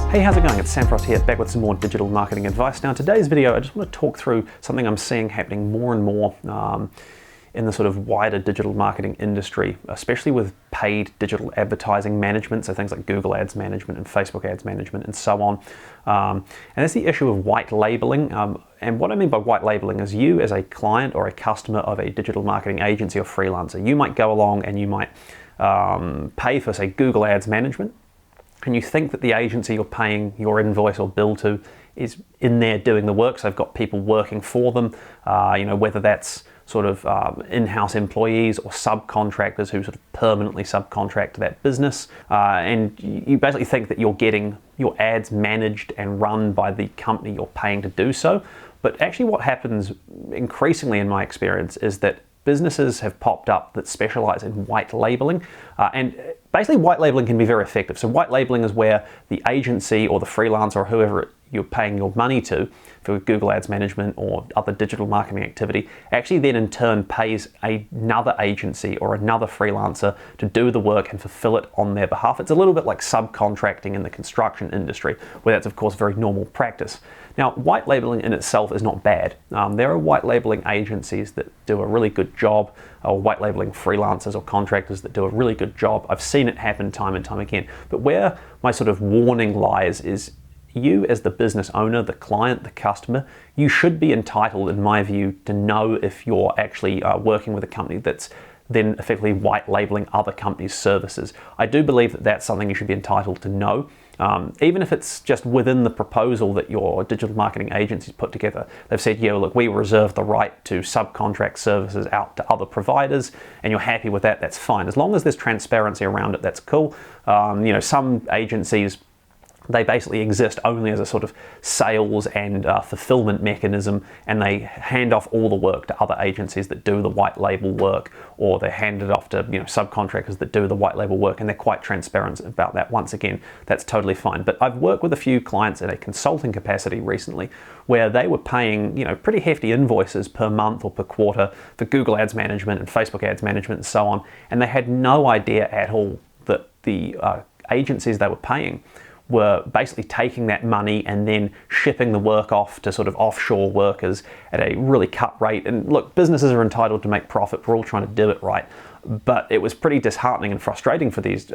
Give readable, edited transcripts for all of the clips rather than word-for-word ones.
Hey, how's it going? It's Sam Frost here, back with some more digital marketing advice. Now in today's video, I just want to talk through something I'm seeing happening more and more in the sort of wider digital marketing industry, especially with paid digital advertising management, so things like Google Ads management and Facebook Ads management and so on. And that's the issue of white labeling. And what I mean by white labeling is you as a client or a customer of a digital marketing agency or freelancer, you might go along and you might pay for, say, Google Ads management, and you think that the agency you're paying your invoice or bill to is in there doing the work, so they've got people working for them, whether that's sort of in-house employees or subcontractors who sort of permanently subcontract to that business, and you basically think that you're getting your ads managed and run by the company you're paying to do so. But actually what happens increasingly in my experience is that businesses have popped up that specialize in white labeling, and basically white labeling can be very effective. So white labeling is where the agency or the freelancer or whoever you're paying your money to for Google Ads management or other digital marketing activity actually then in turn pays another agency or another freelancer to do the work and fulfill it on their behalf. It's a little bit like subcontracting in the construction industry, where that's of course very normal practice. Now, white labeling in itself is not bad. There are white labeling agencies that do a really good job, or white labeling freelancers or contractors that do a really good job. I've seen it happen time and time again. But where my sort of warning lies is you as the business owner, the client, the customer, you should be entitled, in my view, to know if you're actually working with a company that's then effectively white labeling other companies' services. I do believe that that's something you should be entitled to know. Even if it's just within the proposal that your digital marketing agency's put together. They've said, yeah, look, we reserve the right to subcontract services out to other providers, and you're happy with that, that's fine. As long as there's transparency around it, that's cool. Some agencies, they basically exist only as a sort of sales and fulfillment mechanism, and they hand off all the work to other agencies that do the white label work, or they hand it off to subcontractors that do the white label work, and they're quite transparent about that. Once again, that's totally fine. But I've worked with a few clients in a consulting capacity recently where they were paying pretty hefty invoices per month or per quarter for Google Ads management and Facebook Ads management and so on, and they had no idea at all that the agencies they were paying were basically taking that money and then shipping the work off to sort of offshore workers at a really cut rate. And look, businesses are entitled to make profit. We're all trying to do it right. But it was pretty disheartening and frustrating for these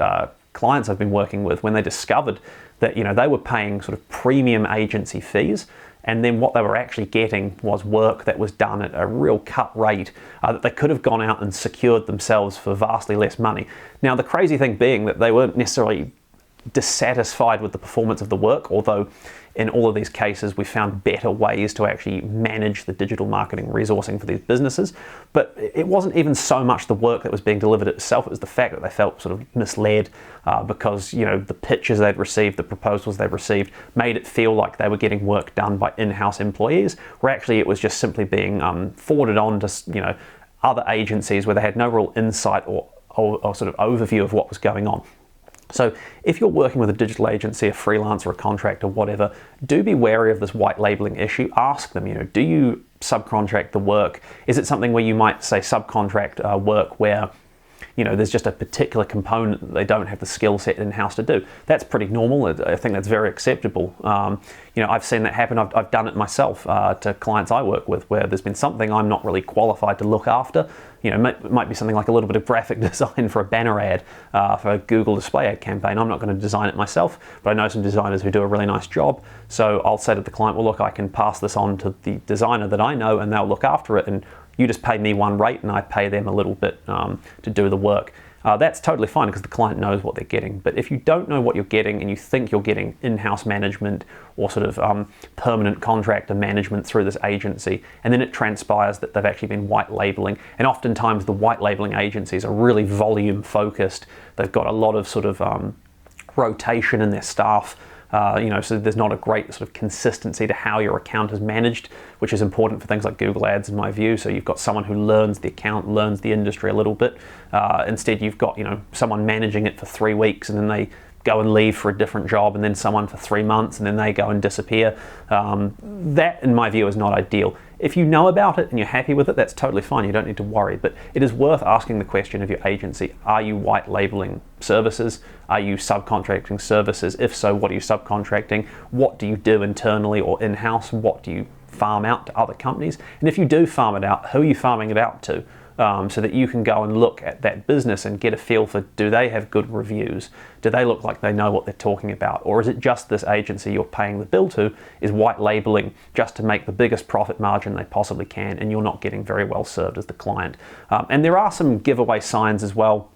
clients I've been working with when they discovered that they were paying sort of premium agency fees, and then what they were actually getting was work that was done at a real cut rate that they could have gone out and secured themselves for vastly less money. Now, the crazy thing being that they weren't necessarily dissatisfied with the performance of the work, although in all of these cases we found better ways to actually manage the digital marketing resourcing for these businesses. But it wasn't even so much the work that was being delivered itself, it was the fact that they felt sort of misled because the pitches they'd received, the proposals they'd received made it feel like they were getting work done by in-house employees, where actually it was just simply being forwarded on to other agencies where they had no real insight or sort of overview of what was going on. So if you're working with a digital agency, a freelancer, a contractor, whatever, do be wary of this white labeling issue. Ask them, do you subcontract the work? Is it something where you might say subcontract work where there's just a particular component that they don't have the skill set in-house to do? That's pretty normal. I think that's very acceptable. I've seen that happen. I've done it myself to clients I work with, where there's been something I'm not really qualified to look after. It might be something like a little bit of graphic design for a banner ad for a Google display ad campaign. I'm not going to design it myself, but I know some designers who do a really nice job. So I'll say to the client, well, look, I can pass this on to the designer that I know, and they'll look after it, and you just pay me one rate and I pay them a little bit to do the work. That's totally fine because the client knows what they're getting. But if you don't know what you're getting and you think you're getting in-house management or sort of permanent contractor management through this agency, and then it transpires that they've actually been white labeling, and oftentimes the white labeling agencies are really volume focused. They've got a lot of sort of rotation in their staff. So there's not a great sort of consistency to how your account is managed, which is important for things like Google Ads in my view. So you've got someone who learns the account, learns the industry a little bit. Instead, you've got someone managing it for 3 weeks, and then they go and leave for a different job, and then someone for 3 months, and then they go and disappear. That, in my view, is not ideal. If you know about it and you're happy with it, that's totally fine. You don't need to worry. But it is worth asking the question of your agency, are you white labeling services? Are you subcontracting services? If so, what are you subcontracting? What do you do internally or in-house? What do you farm out to other companies? And if you do farm it out, who are you farming it out to? So that you can go and look at that business and get a feel for, do they have good reviews? Do they look like they know what they're talking about? Or is it just this agency you're paying the bill to is white labeling just to make the biggest profit margin they possibly can, and you're not getting very well served as the client? And there are some giveaway signs as well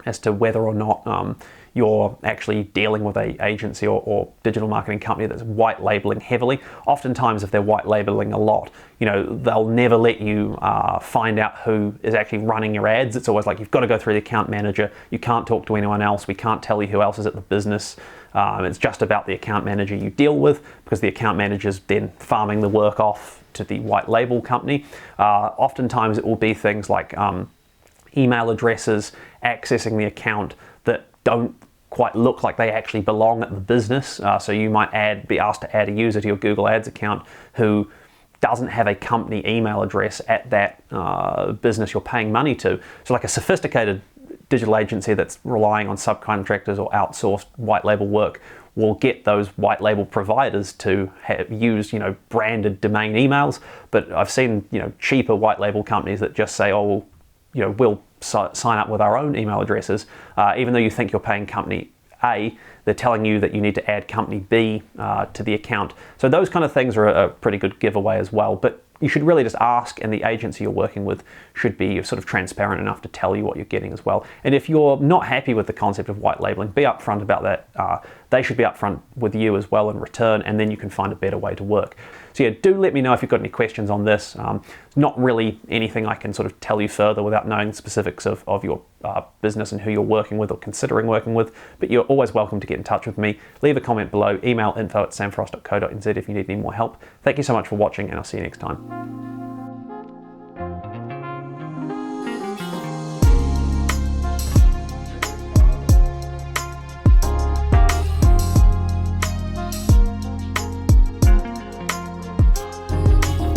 as to whether or not you're actually dealing with an agency or digital marketing company that's white labeling heavily. Oftentimes, if they're white labeling a lot, they'll never let you find out who is actually running your ads. It's always like, you've got to go through the account manager. You can't talk to anyone else. We can't tell you who else is at the business. It's just about the account manager you deal with, because the account manager's then farming the work off to the white label company. Oftentimes, it will be things like email addresses, accessing the account that don't quite look like they actually belong at the business. So you might be asked to add a user to your Google Ads account who doesn't have a company email address at that business you're paying money to. So like a sophisticated digital agency that's relying on subcontractors or outsourced white label work will get those white label providers to use branded domain emails. But I've seen cheaper white label companies that just say, oh, we'll sign up with our own email addresses. Even though you think you're paying company A, they're telling you that you need to add company B to the account. So those kind of things are a pretty good giveaway as well. But you should really just ask, and the agency you're working with should be sort of transparent enough to tell you what you're getting as well. And if you're not happy with the concept of white labeling, be upfront about that. They should be upfront with you as well in return, and then you can find a better way to work. So yeah, do let me know if you've got any questions on this. Not really anything I can sort of tell you further without knowing the specifics of your business and who you're working with or considering working with, but you're always welcome to get in touch with me. Leave a comment below, email info@samfrost.co.nz if you need any more help. Thank you so much for watching, and I'll see you next time.